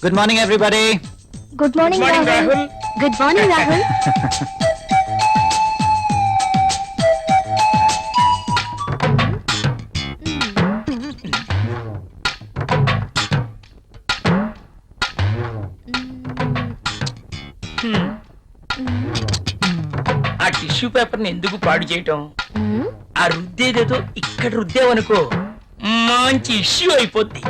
Good morning everybody. Good morning Rahul. Good morning Rahul. ఆ tissue paper ని ఎందుకు పాడు చేయటం? ఆ రుద్దేదేదో ఇక్కడ రుద్దేవనుకో మంచి ఇష్యూ అయిపోద్ది.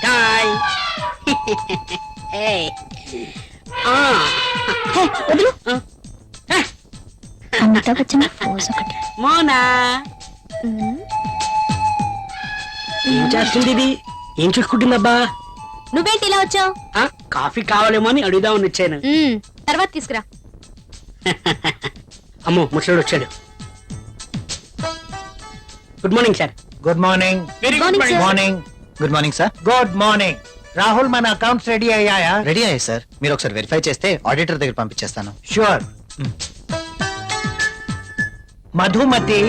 హాయ్. వదులు. అమితాబ్ బచ్చన్ పోజ్ ఒకటి. మోనా ఏం చేస్తుంది ఇది? ఏం చూసుకుంటుందబ్బా? నువ్వేంటి ఇలా వచ్చావు? కాఫీ కావాలేమో అని అడుగుదామని వచ్చాను. తర్వాత తీసుకురా. అమ్మో ముసలుడు వచ్చాడు. Good morning sir. Good morning. Very Morning, good sir. Morning. Good morning sir. Good morning. Rahul, మన అకౌంట్స్ రెడీ అయ్యాయా? రెడీ అయ్యాయి సార్. మీరు ఒకసారి వెరిఫై చేస్తే ఆడిటర్ దగ్గర పంపించేస్తాను. షూర్. మధుమతి,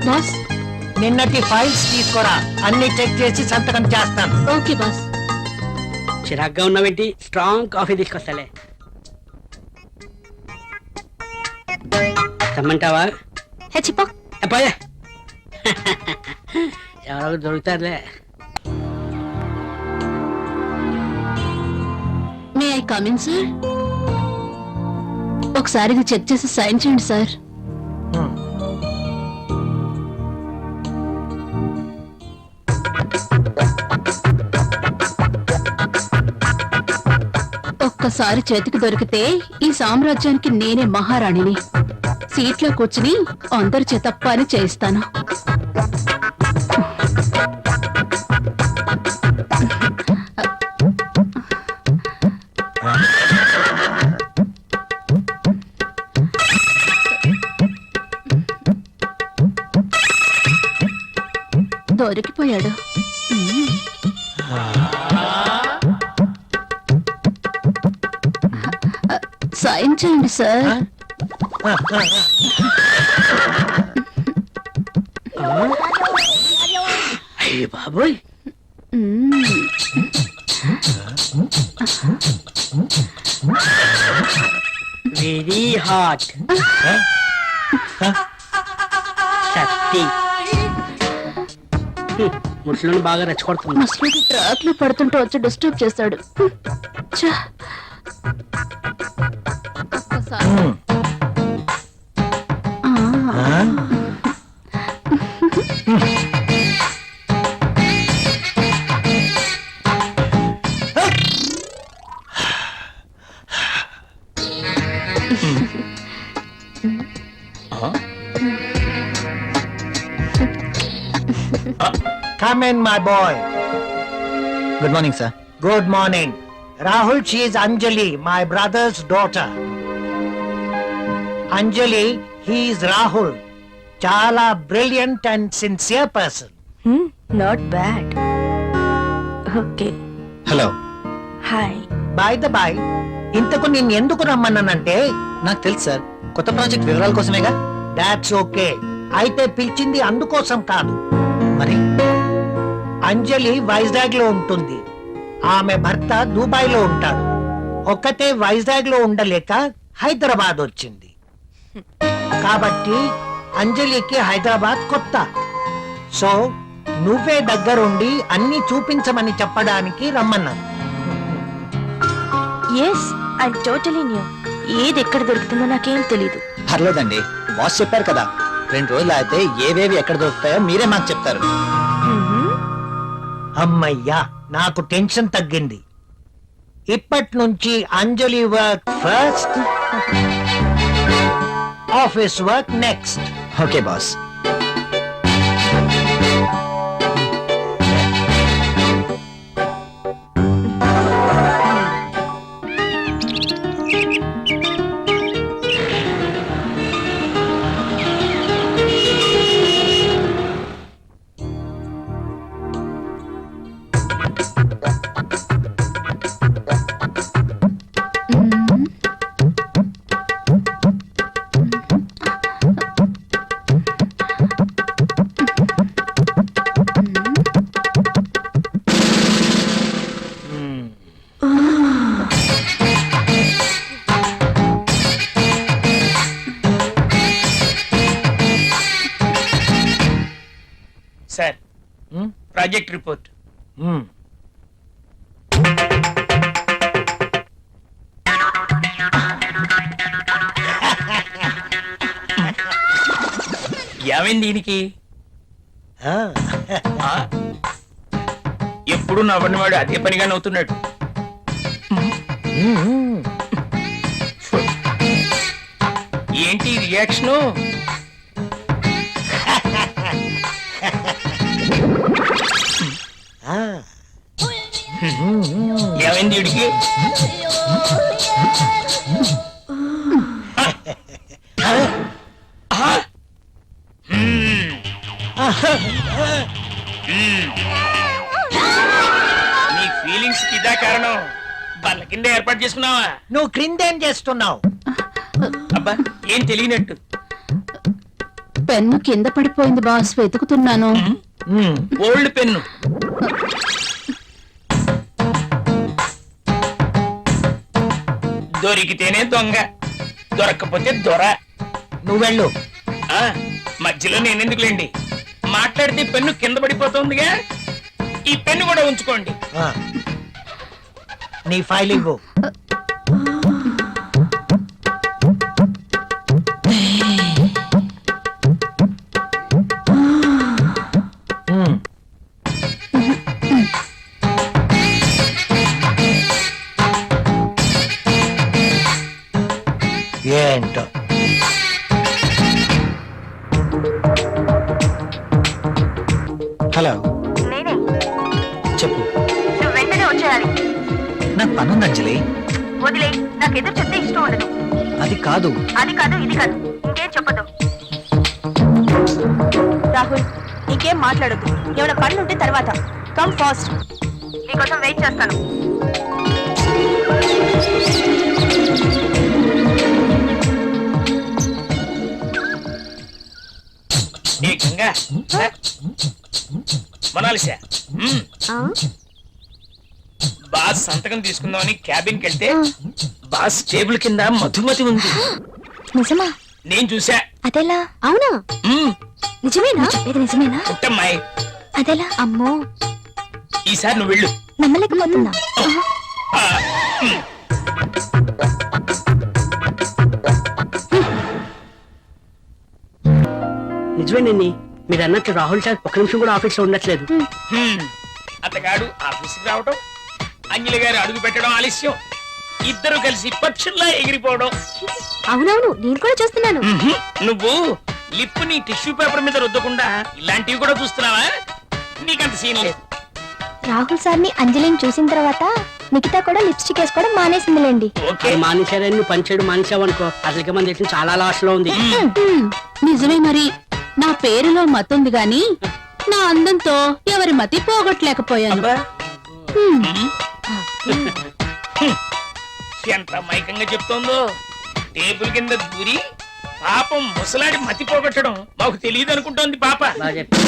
బాస్. నిన్నటి ఫైల్స్ తీసుకురా. అన్ని చెక్ చేసి సంతకం చేస్తాను. Okay boss. చిరాగ్గా ఉన్నావేంటి? స్ట్రాంగ్ కాఫీ తీసుకొస్తాలే. రమ్మంటావా? హెచ్చిపా. పోయా. ఎవరో దొరుకుతారులే. May I come in sir? ఒకసారి ఇది చెక్ చేసి సైన్ చేయండి సార్. ఒక్కసారి చేతికి దొరికితే ఈ సామ్రాజ్యానికి నేనే మహారాణిని. సీట్లో కూర్చుని అందరి చేత పని చేయిస్తాను. దొరికిపోయాడు. సైన్ చేయండి సార్. అయ్యో బాబోయ్. Very hot. సత్తి ముసలిని బాగా రెచ్చగొడుతుంది. మసలుడి ట్రాక్ లో పడుతుంటే వచ్చి డిస్టర్బ్ చేస్తాడు. ఛ! ఒక్కసారి. ఆ. Come in, my boy. Good morning sir. Good morning. Rahul, she is Anjali, my brother's daughter. Anjali, he is Rahul. Chala brilliant and sincere person. Not bad. Okay. Hello. Hi. By the by, ఇంతకు నిన్ను ఎందుకు రమ్మన్నానంటే, నాకు తెలుసు sir, కొత్త project వివరాల కోసమేగా. That's okay. అయితే పిలిచింది అందుకోసం కాదు. మరి అంజలి వైజాగ్ లో ఉంటుంది. ఆమె భర్త దుబాయ్ లో ఉంటాడు. ఒక్కతే వైజాగ్ లో ఉండలేక హైదరాబాద్ వచ్చింది. కాబట్టి అంజలికి హైదరాబాద్ కొత్త. సో నువ్వే దగ్గరుండి అన్ని చూపించమని చెప్పడానికి రమ్మన్నాను. Yes, I totally new. ఏది ఎక్కడ దొరుకుతుందో నాకేం తెలీదు. పర్లేదండి, బాస్ చెప్పారు కదా, 2 రోజులు అయితే ఏవేవి ఎక్కడ దొరుకుతాయో మీరే మాకు చెప్తారు. అమ్మయ్యా, నాకు టెన్షన్ తగ్గింది. ఇప్పటి నుంచి Anjali work first, office work next. Okay boss. Sir project report. ఏమైంది దీనికి? ఆ? ఎప్పుడు నవ్వని వాడు అదే పనిగా నవ్వుతున్నాడు. ఏంటి రియాక్షను? ఏమైంది వీడికి? నీ ఫీలింగ్స్ కి ఇదా కారణం? వాళ్ళ కింద ఏర్పాటు చేసుకున్నావా? నువ్వు క్రిందేం చేస్తున్నావు? అబ్బా ఏం తెలియనట్టు. పెన్ను కింద పడిపోయింది బాస్, వెతుకుతున్నాను. Old pen. దొరికితేనే దొంగ, దొరక్కపోతే దొర. నువ్వెళ్ళు. ఆ, మధ్యలో నేనెందుకులేండి, మాట్లాడితే పెన్ను కింద పడిపోతుందిగా. ఈ పెన్ను కూడా ఉంచుకోండి. నీ ఫైల్ ఇవ్వు. ఏంటో హలో, నేనే. చెప్పు. నువ్వు వెంటనే వచ్చేయాలి. నాకు పనుంది అంజలి. వదిలే, నాకు ఎదురు చెప్తే ఇష్టం ఉండదు. అది కాదు. అది కాదు, ఇది కాదు, ఇంకేం చెప్పదు. రాహుల్, ఇంకేం మాట్లాడొద్దు. ఏమైనా పనులు ఉంటే తర్వాత. Come fast. నీకోసం వెయిట్ చేస్తాను. ఏ గంగా, మొనాలిసా, బాస్ సంతకం తీసుకుందామని క్యాబిన్కి వెళ్తే బాస్ టేబుల్ కింద మధుమతి ఉంది. నిజమా? నేను చూసా. అదెలా? అవునా? నిజమేనా? ఇది నిజమేనా? పుట్టమ్మాయి, అదెలా? అమ్మో, ఈసారి నువ్వు వెళ్ళు. నమ్మలేకపోతున్నా. ఆ, నిజమేనండి, మీరు అన్నట్లు రాహుల్ సార్ ఒక్క నిమిషం కూడా ఆఫీస్ లో ఉండట్లేదు. అతగాడు ఆఫీస్కి రావటం, అంజలి గారు అడుగు పెట్టడం ఆలస్యం, ఇద్దరు కలిసి పక్షుల్లా ఎగిరిపోవడం. అవునవును, నేను కూడా చూస్తున్నాను. నువ్వు లిప్ ని టిష్యూ పేపర్ మీద రుద్దకుండా ఇలాంటివి కూడా చూస్తున్నావా? నీకంత సీన్ లేదు. రాహుల్ సార్ని అంజలిని చూసిన తర్వాత నిఖిత కూడా లిప్స్టిక్ వేసుకోవడం మానేసిందిలేండి. ఓకే, మానేశారని నువ్వు పనిచేయడం మానేసావనుకో, అసలుకే మన దేశం చాలా లాస్ లో ఉంది. నిజమే మరి. నా పేరులో మతుంది గాని నా అందంతో ఎవరి మతి పోగొట్టలేకపోయాను. అబ్బా, హ్మ్. ఎంత మైకంగా చెప్తోందో. టేబుల్ కింద దూరి పాపం ముసలాడి మతి పోగొట్టడం మాకు తెలియదు అనుకుంటోంది పాప. బాగా చెప్పారు.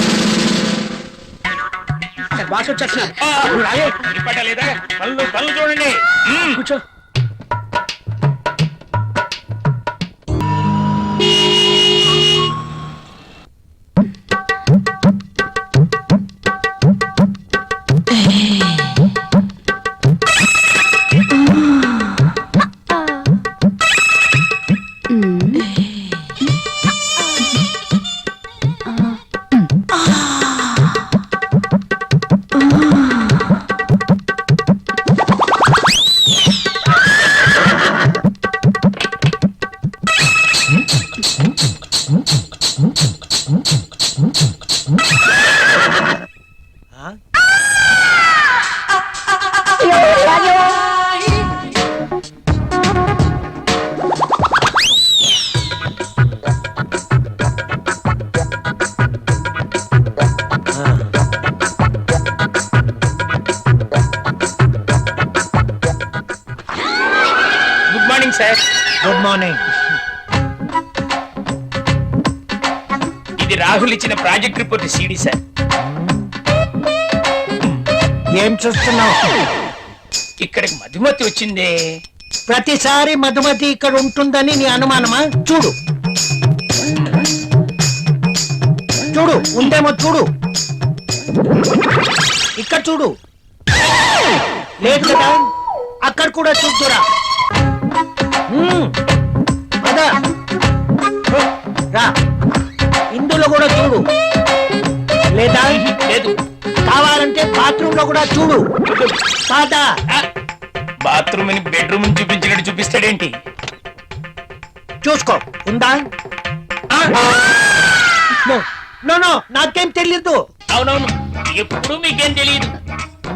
బాస్ వచ్చేస్తున్నారు. ఆ, నువ్వు రాయే. ఇప్పటలేదా? పనులు పనులు చూడండి. కూర్చో. Good morning sir. Good morning. ఇది రాహుల్ ఇచ్చిన ప్రాజెక్ట్ రిపోర్ట్ సీడీ సార్. ఏం చూస్తున్నావు? ఇక్కడికి మధుమతి వచ్చిందే. ప్రతిసారి మధుమతి ఇక్కడ ఉంటుందని నీ అనుమానమా? చూడు చూడు ఉందేమో చూడు. ఇక్కడ చూడు. లేదు కదా, అక్కడ కూడా చూద్దురా. అదా రా, ఇందులో కూడా చూడు. లేదా లేదు. కావాలంటే బాత్రూమ్ లో కూడా చూడు. కాదా? బాత్రూమ్ ని బెడ్రూమ్ చూపించినట్టు చూపిస్తాడేంటి? చూసుకో ఉందా? నో నో నో, నాకేం తెలీదు. అవునవును, ఎప్పుడు మీకేం తెలియదు.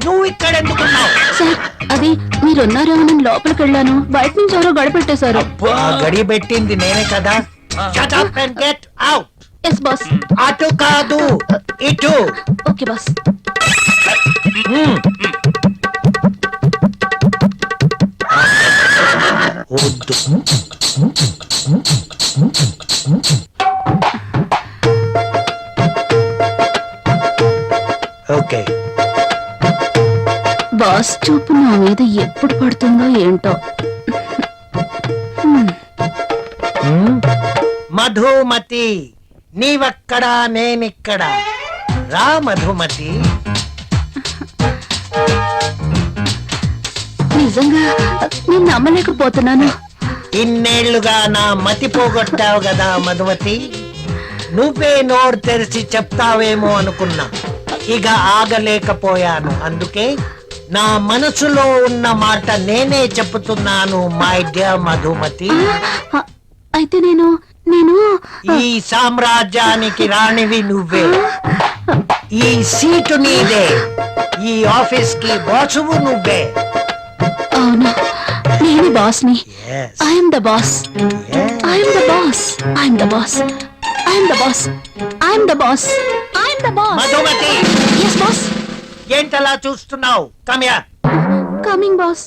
నువ్వు ఇక్కడ ఎందుకున్నావు? సార్ అది మీరున్నారేమో లోపలికి వెళ్ళాను, బయట నుంచి ఎవరో గడపెట్టేశారు. ఆ గడి పెట్టింది నేనే కదా. Shut up and get out. Yes boss. అటు కాదు, ఇటు. Okay boss. వద్దు. ఓకే. బాస్ చూపు నా మీద ఎప్పుడు పడుతుందో ఏంటో. మధుమతి, నీవక్కడ నేనిక్కడ. రా మధుమతి. నిజంగా నేను నమ్మలేకపోతున్నాను. ఇన్నేళ్లుగా నా మతి పోగొట్టావు కదా మధుమతి. నువ్వే నోరు తెరిచి చెప్తావేమో అనుకున్నా, ఇక ఆగలేకపోయాను. అందుకే నా మనసులో ఉన్న మాట నేనే చెప్తున్నాను మై డియర్ మధుమతి. అయితే నేను ఈ సామ్రాజ్యానికి రాణివి నువ్వే. ఈ సీటు నీదే. ఈ ఆఫీస్ కి బాసువు నువ్వే. అవును, నేను బాస్ని. Yes. I'm the boss. Yes. I'm the boss. I'm the boss. I'm the boss. I'm the boss. I'm the boss. మధుమతి, ఎస్ బాస్. ఏంటలా చూస్తున్నావు? కమ్యా. Coming boss.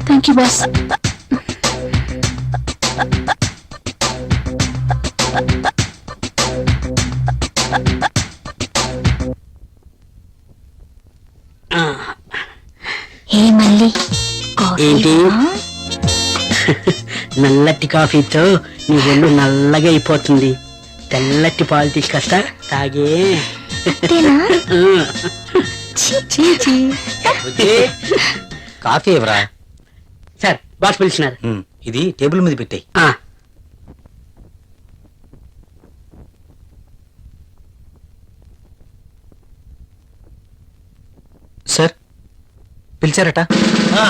Thank you boss. ఏ మళ్ళీ ఏంటి నల్లటి కాఫీతో నీ ఒళ్ళు నల్లగా అయిపోతుంది. తెల్లటి పాలు తీసుకొస్తా, తాగే. కాఫీ ఇవ్వరా? సార్ బాస్ పిలిచినారు. ఇది టేబుల్ మీద పెట్టాయి. ఆ, సార్ పిలిచారట. ఆ,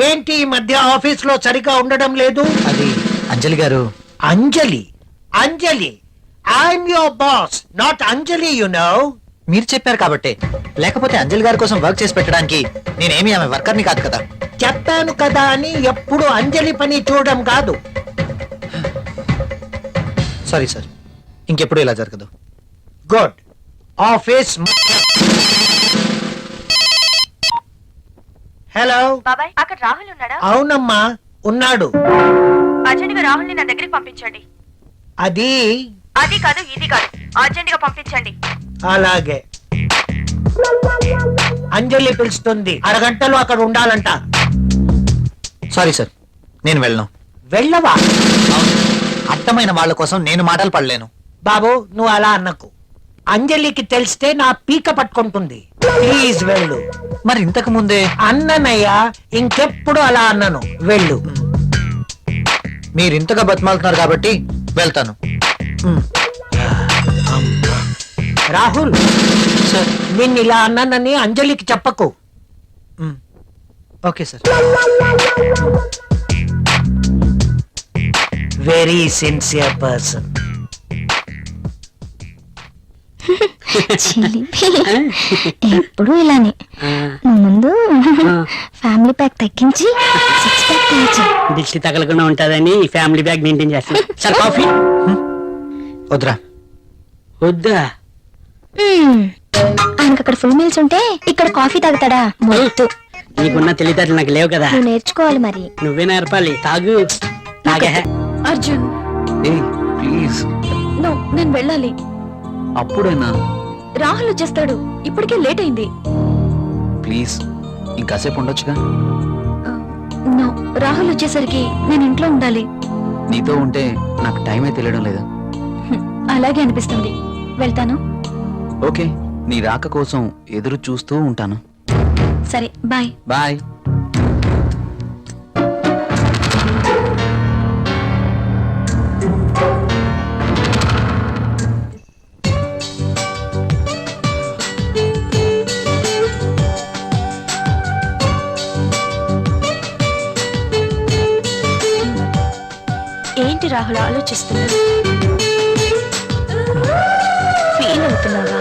ఏంటి ఈ మధ్య ఆఫీస్ లో సరిగా ఉండడం లేదు? అది అంజలి గారు. Anjali? Anjali, I'm your boss, not Anjali, you know. మీరు చెప్పారు కాబట్టి, లేకపోతే అంజలి గారి కోసం వర్క్ చేసి పెట్టడానికి నేనేమి ఆమె వర్కర్ని కాదు కదా. చెప్పాను కదా అని ఎప్పుడు అంజలి పని చూడడం కాదు. సారీ సార్, ఇంకెప్పుడు ఇలా జరగదు. గుడ్. ఆఫీస్. హలో. బాబాయ్, అక్కడ రాహుల్ ఉన్నాడా? అవునమ్మా, ఉన్నాడు. అర్జెంట్ గా రాహుల్ ని నా దగ్గరికి పంపించండి. అది అది కాదు, ఇది కాదు, అర్జెంట్ గా పంపించండి. అలాగే. అంజలి పిలుస్తుంది, అరగంటలో అక్కడ ఉండాలంట. సారీ సార్, నేను వెళ్ళను. వెళ్ళవా? అర్థమైన వాళ్ళ కోసం నేను మాటలు పడలేను. బాబు, నువ్వు అలా అన్నకు. అంజలికి తెలిస్తే నా పీక పట్టుకుంటుంది. ప్లీజ్ వెళ్ళు. మరి ఇంతకు ముందే అన్ననయ్యా, ఇంకెప్పుడు అలా అన్నను. వెళ్ళు. మీరు ఇంతగా బతిమాలుతున్నారు కాబట్టి వెళ్తాను. రాహుల్, సార్. నిన్ను ఇలా అన్నానని అంజలికి చెప్పకు. Okay sir. Very sincere person. ఎప్పుడు ఇలానే. నువ్వు ముందు ఫ్యామిలీ ప్యాక్ తగ్గించి 6 ప్యాక్ తగ్గించి. దిష్టి తగలకుండా ఉంటుందని ఫ్యామిలీ బ్యాగ్ మెయింటైన్ చేస్తాను. సార్ కాఫీ వద్దురా. వద్దా? ఆయనకు అక్కడ ఫుల్ మీల్స్ ఉంటే ఇక్కడ కాఫీ తాగుతాడా? మొద్దు. నీకున్న తెలివితేటలు నాకు లేవు కదా, నువ్వు నేర్చుకోవాలి మరి. నువ్వే నేర్పాలి. తాగు తాగే. అర్జున్ ఏయ్ ప్లీజ్. నో, నేను వెళ్ళాలి. అప్పుడేనా? రాహుల్ వచ్చేస్తాడు, ఇప్పటికే లేట్ అయింది. ప్లీజ్ ఇంకాసేపు ఉండొచ్చుగా. నో, రాహుల్ వచ్చేసరికి నేను ఇంట్లో ఉండాలి. నీతో ఉంటే నాకు టైమే తెలియడం లేదు. అలాగే అనిపిస్తుంది. వెళ్తాను. ఓకే, నీ రాక కోసం ఎదురు చూస్తూ ఉంటాను. సరే, బాయ్. బాయ్. ఏంటి రాహుల్ ఆలోచిస్తున్నావు? ఫీల్ అవుతున్నావా?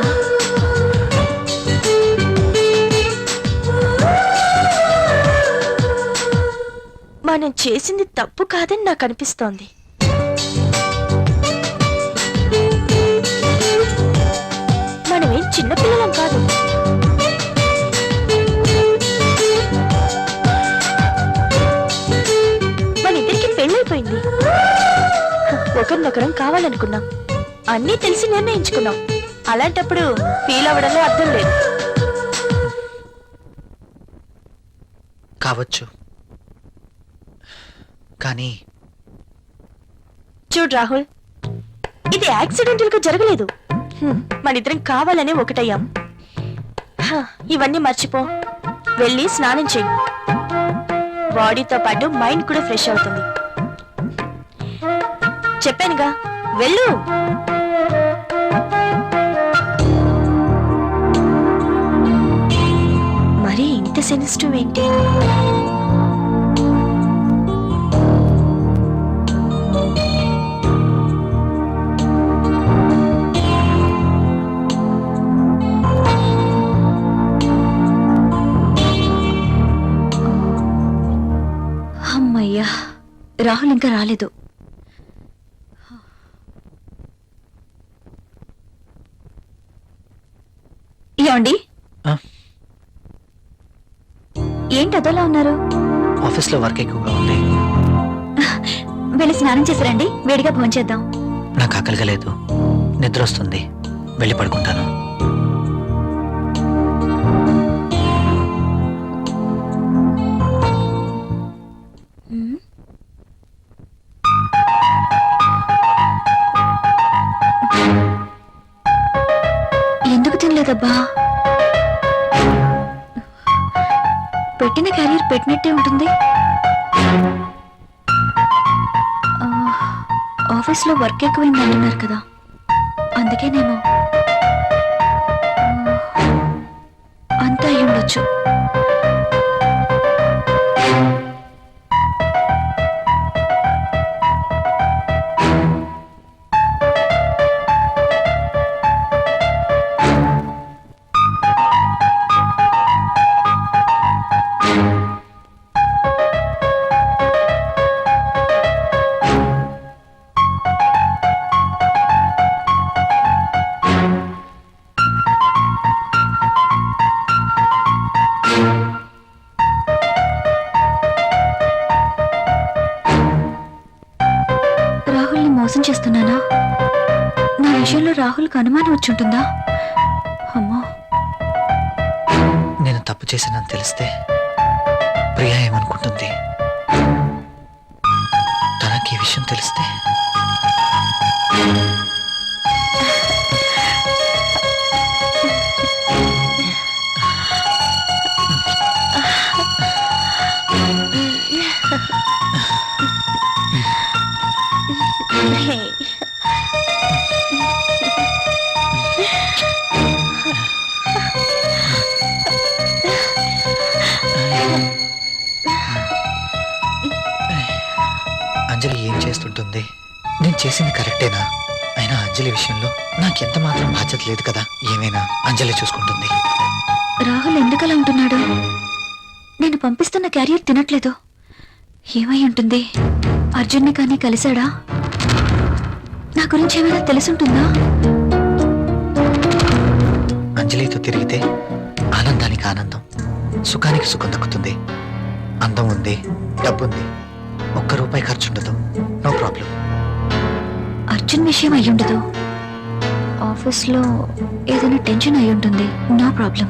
మనం చేసింది తప్పు కాదని నాకు అనిపిస్తోంది. మనమేం చిన్నపిల్లలం కాదు. మన ఇద్దరికి పెళ్ళైపోయింది. ఒకరినొకరం కావాలనుకున్నాం, అన్నీ తెలిసి నిర్ణయించుకున్నాం. అలాంటప్పుడు ఫీల్ అవ్వడంలో అర్థం లేదు. కావచ్చు, కానీ చూడు రాహుల్, ఇది యాక్సిడెంటల్ గా జరగలేదు. మనిద్దరం కావాలనే ఒకటయ్యాం. ఇవన్నీ మర్చిపో, వెళ్ళి స్నానం చెయ్యి. బాడీతో పాటు మైండ్ కూడా ఫ్రెష్ అవుతుంది. చెప్పానుగా, వెళ్ళు. మరి ఇంత సెన్సిటివ్ ఏంటి? అమ్మయ్యా, రాహుల్ ఇంకా రాలేదు. ఏమండి? ఏంటి అదోలా ఉన్నారు? ఆఫీస్లో వర్క్ ఎక్కువగా ఉంది. వెళ్ళి స్నానం చేసిరండి, వేడిగా భోంచేద్దాం. నాకు ఆకలిగా లేదు, నిద్ర వస్తుంది, వెళ్ళి పడుకుంటాను. ఎందుకు తినలేదబ్బా? పెట్టిన క్యారియర్ పెట్టినట్టే ఉంటుంది. ఆఫీస్లో వర్క్ ఎక్కువైంది అంటున్నారు కదా, అందుకేనేమో. అంతా అయి ఉండొచ్చు. రాహుల్ని మోసం చేస్తున్నానా? నా విషయంలో రాహుల్కి అనుమానం వచ్చుంటుందా? అమ్మో, నేను తప్పు చేశానని తెలిస్తే ప్రియా ఏమనుకుంటుంది? తనకి ఈ విషయం తెలిస్తే? అంజలి ఏం చేస్తుంటుంది? నేను చేసింది కరెక్టేనా? అయినా అంజలి విషయంలో నాకెంత మాత్రం బాధ్యత లేదు కదా. ఏమైనా అంజలి చూసుకుంటుంది. రాహుల్ ఎందుకలా ఉంటున్నాడు? నేను పంపిస్తున్న క్యారియర్ తినట్లేదు. ఏమై ఉంటుంది? అర్జున్ని కానీ కలిశాడా? నా గురించి ఏమైనా తెలుసుంటుందా? అంజలితో తిరిగితే ఆనందానికి ఆనందం, సుఖానికి సుఖం దక్కుతుంది. అందం ఉంది, డబ్బుంది, ₹1 ఖర్చు ఉండదు. No problem. అర్జున్ విషయం అయ్యుండదు. ఆఫీస్లో ఏదైనా టెన్షన్ అయి ఉంటుంది. No problem.